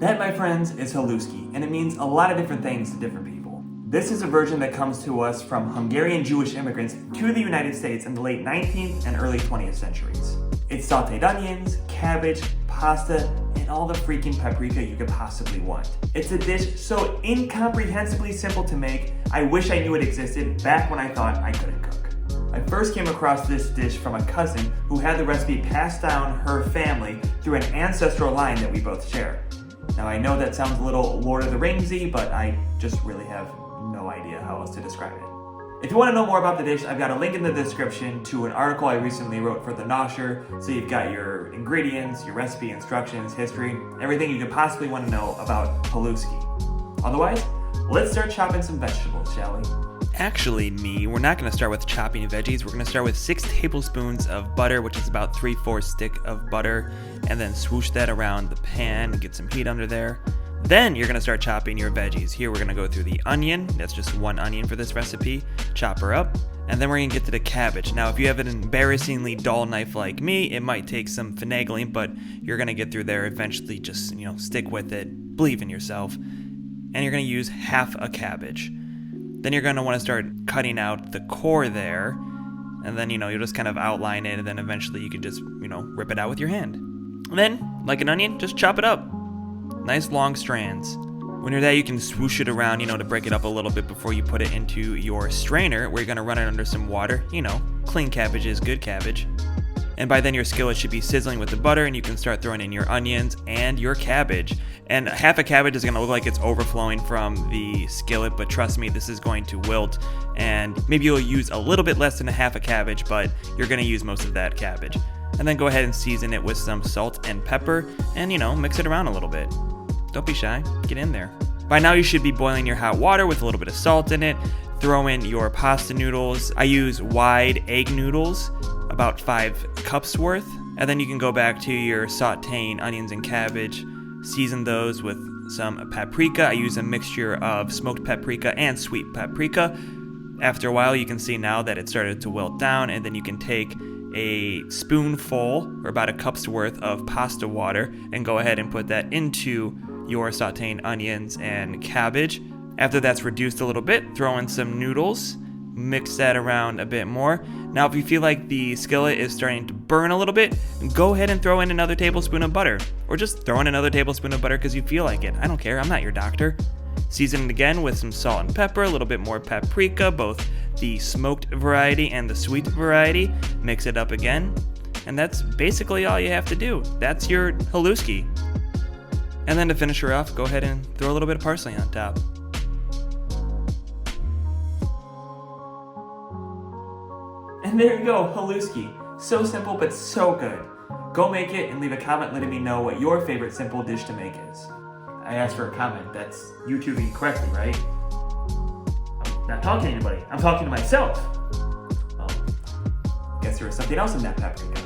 That, my friends, is Haluski, and it means a lot of different things to different people. This is a version that comes to us from Hungarian-Jewish immigrants to the United States in the late 19th and early 20th centuries. It's sauteed onions, cabbage, pasta, and all the freaking paprika you could possibly want. It's a dish so incomprehensibly simple to make, I wish I knew it existed back when I thought I couldn't cook. I first came across this dish from a cousin who had the recipe passed down her family through an ancestral line that we both share. Now I know that sounds a little Lord of the Ringsy, but I just really have no idea how else to describe it. If you want to know more about the dish, I've got a link in the description to an article I recently wrote for the 𝗏𝗏, so you've got your ingredients, your recipe, instructions, history, everything you could possibly want to know about Haluski. Otherwise, let's start chopping some vegetables, shall we? Actually, we're not going to start with chopping veggies. We're going to start with 6 tablespoons of butter, which is about 3/4 stick of butter, and then swoosh that around the pan, get some heat under there. Then you're going to start chopping your veggies. Here we're going to go through the onion. That's just 1 onion for this recipe. Chop her up. And then we're going to get to the cabbage. Now, if you have an embarrassingly dull knife like me, it might take some finagling, but you're going to get through there eventually. Just, stick with it. Believe in yourself. And you're going to use half a cabbage. Then you're going to want to start cutting out the core there. And then, you'll just kind of outline it, and then eventually you can just, rip it out with your hand. And then, like an onion, just chop it up. Nice long strands. When you're there, you can swoosh it around, to break it up a little bit before you put it into your strainer, where you're going to run it under some water. Clean cabbage is good cabbage. And by then your skillet should be sizzling with the butter, and you can start throwing in your onions and your cabbage. And half a cabbage is going to look like it's overflowing from the skillet, but trust me, this is going to wilt. And maybe you'll use a little bit less than a half a cabbage, but you're going to use most of that cabbage. And then go ahead and season it with some salt and pepper, and mix it around a little bit. Don't be shy, get in there. By now you should be boiling your hot water with a little bit of salt in it. Throw in your pasta noodles. I use wide egg noodles, about 5 cups worth. And then you can go back to your sauteing onions and cabbage. Season those with some paprika. I use a mixture of smoked paprika and sweet paprika. After a while you can see now that it started to wilt down, and then you can take a spoonful or about a cup's worth of pasta water and go ahead and put that into your sauteing onions and cabbage. After that's reduced a little bit, throw in some noodles, mix that around a bit more. Now if you feel like the skillet is starting to burn a little bit, go ahead and throw in another tablespoon of butter, or just throw in another tablespoon of butter because you feel like it. I don't care, I'm not your doctor. Season it again with some salt and pepper, a little bit more paprika, both the smoked variety and the sweet variety. Mix it up again, and that's basically all you have to do. That's your Haluski. And then to finish her off, go ahead and throw a little bit of parsley on top. And there you go, Haluski. So simple, but so good. Go make it and leave a comment letting me know what your favorite simple dish to make is. I asked for a comment. That's YouTubing correctly, right? I'm not talking to anybody. I'm talking to myself. Well, guess there was something else in that paprika.